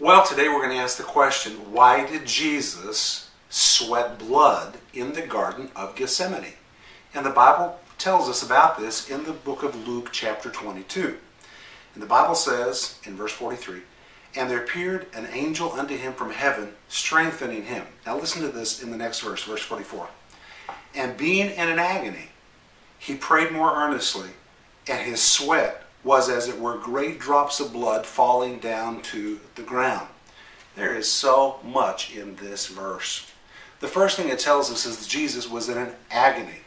Well, today we're going to ask the question, why did Jesus sweat blood in the Garden of Gethsemane? And the Bible tells us about this in the book of Luke chapter 22. And the Bible says in verse 43, "And there appeared an angel unto him from heaven, strengthening him." Now listen to this in the next verse, verse 44. "And being in an agony, he prayed more earnestly, and his sweat was as it were great drops of blood falling down to the ground." There is so much in this verse. The first thing it tells us is that Jesus was in an agony.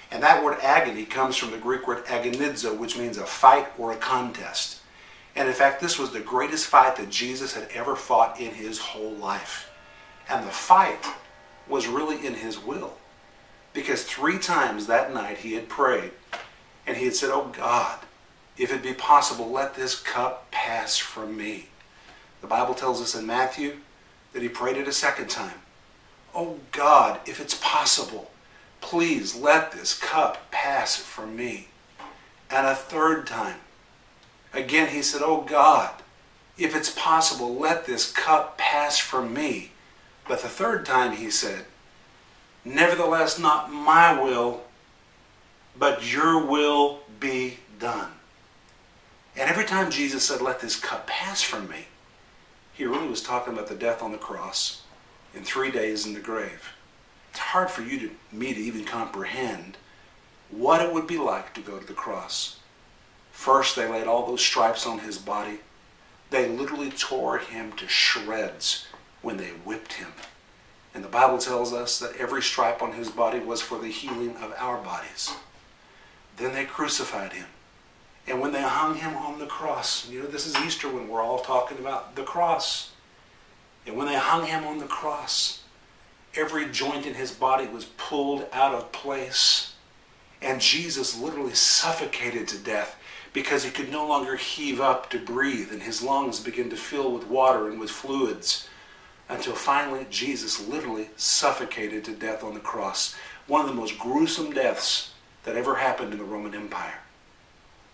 And that word agony comes from the Greek word agonizo, which means a fight or a contest. And in fact, this was the greatest fight that Jesus had ever fought in his whole life. And the fight was really in his will. Because 3 times that night he had prayed, and he had said, "Oh God, if it be possible, let this cup pass from me." The Bible tells us in Matthew that he prayed it a second time. "Oh God, if it's possible, please let this cup pass from me." And a third time, again he said, "Oh God, if it's possible, let this cup pass from me." But the third time he said, "Nevertheless, not my will, but your will be done." And every time Jesus said, "Let this cup pass from me," he really was talking about the death on the cross and 3 days in the grave. It's hard for me to even comprehend what it would be like to go to the cross. First, they laid all those stripes on his body. They literally tore him to shreds when they whipped him. And the Bible tells us that every stripe on his body was for the healing of our bodies. Then they crucified him. And when they hung him on the cross, this is Easter when we're all talking about the cross. And when they hung him on the cross, every joint in his body was pulled out of place. And Jesus literally suffocated to death because he could no longer heave up to breathe, and his lungs began to fill with water and with fluids, until finally Jesus literally suffocated to death on the cross. One of the most gruesome deaths that ever happened in the Roman Empire.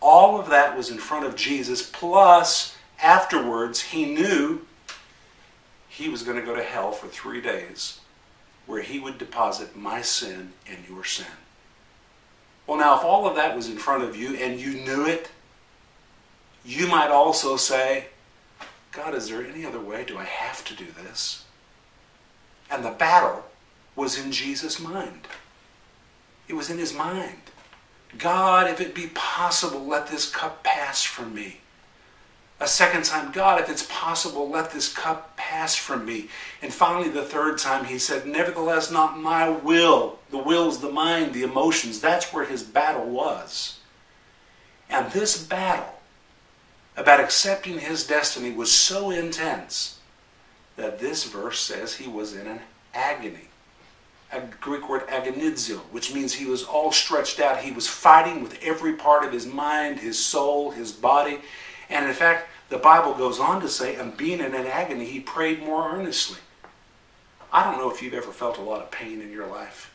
All of that was in front of Jesus, plus afterwards he knew he was going to go to hell for 3 days, where he would deposit my sin and your sin. Well, now, if all of that was in front of you and you knew it, you might also say, "God, is there any other way? Do I have to do this?" And the battle was in Jesus' mind. It was in his mind. "God, if it be possible, let this cup pass from me." A second time, "God, if it's possible, let this cup pass from me." And finally, the third time, he said, "Nevertheless, not my will." The will's the mind, the emotions. That's where his battle was. And this battle about accepting his destiny was so intense that this verse says he was in an agony. A Greek word agonizo, which means he was all stretched out. He was fighting with every part of his mind, his soul, his body. And in fact, the Bible goes on to say, and being in an agony, he prayed more earnestly. I don't know if you've ever felt a lot of pain in your life,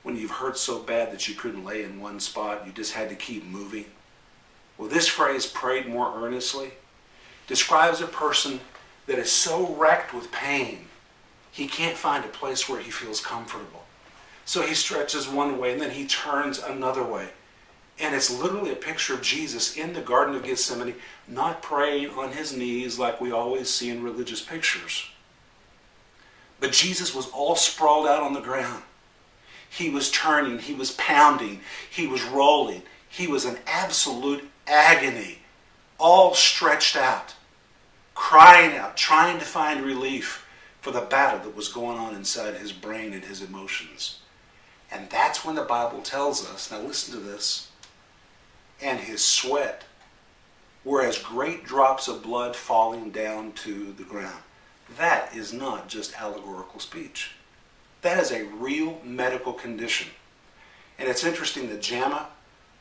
when you've hurt so bad that you couldn't lay in one spot, you just had to keep moving. Well, this phrase, "prayed more earnestly," describes a person that is so wrecked with pain, he can't find a place where he feels comfortable. So he stretches one way and then he turns another way. And it's literally a picture of Jesus in the Garden of Gethsemane, not praying on his knees like we always see in religious pictures. But Jesus was all sprawled out on the ground. He was turning, he was pounding, he was rolling. He was in absolute agony, all stretched out, crying out, trying to find relief for the battle that was going on inside his brain and his emotions. And that's when the Bible tells us, now listen to this, "And his sweat were as great drops of blood falling down to the ground." That is not just allegorical speech. That is a real medical condition. And it's interesting that JAMA,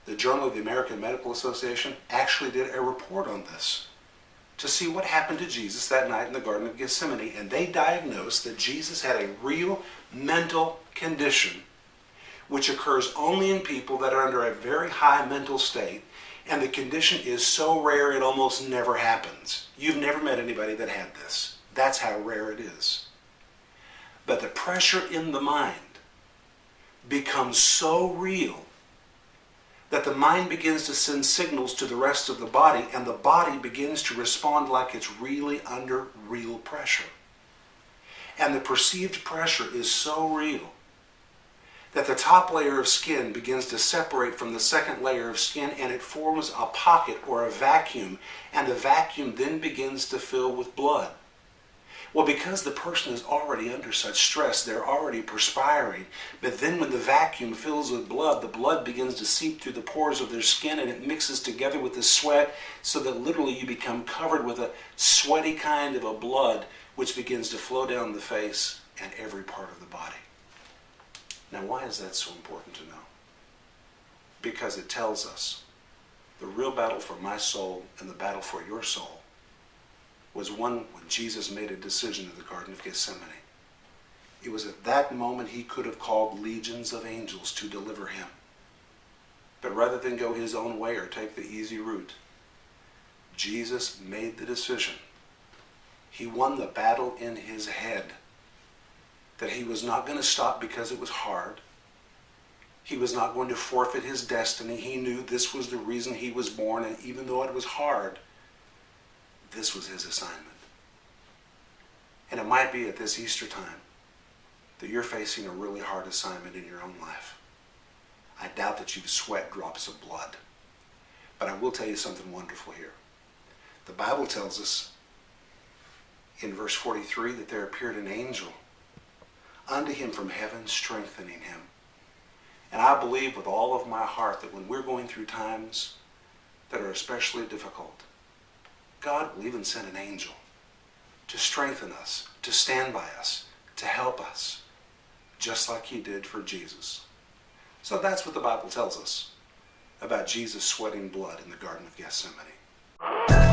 the Journal of the American Medical Association, actually did a report on this to see what happened to Jesus that night in the Garden of Gethsemane. And they diagnosed that Jesus had a real mental condition which occurs only in people that are under a very high mental state. And the condition is so rare it almost never happens. You've never met anybody that had this. That's how rare it is. But the pressure in the mind becomes so real that the mind begins to send signals to the rest of the body, and the body begins to respond like it's really under real pressure. And the perceived pressure is so real that the top layer of skin begins to separate from the second layer of skin, and it forms a pocket or a vacuum, and the vacuum then begins to fill with blood. Well, because the person is already under such stress, they're already perspiring, but then when the vacuum fills with blood, the blood begins to seep through the pores of their skin, and it mixes together with the sweat, so that literally you become covered with a sweaty kind of a blood, which begins to flow down the face and every part of the body. Now, why is that so important to know? Because it tells us the real battle for my soul and the battle for your soul was one when Jesus made a decision in the Garden of Gethsemane. It was at that moment he could have called legions of angels to deliver him. But rather than go his own way or take the easy route, Jesus made the decision. He won the battle in his head that he was not going to stop because it was hard. He was not going to forfeit his destiny. He knew this was the reason he was born, and even though it was hard, this was his assignment. And it might be at this Easter time that you're facing a really hard assignment in your own life. I doubt that you've sweat drops of blood. But I will tell you something wonderful here. The Bible tells us in verse 43 that there appeared an angel unto him from heaven, strengthening him. And I believe with all of my heart that when we're going through times that are especially difficult, God will even send an angel to strengthen us, to stand by us, to help us, just like he did for Jesus. So that's what the Bible tells us about Jesus sweating blood in the Garden of Gethsemane.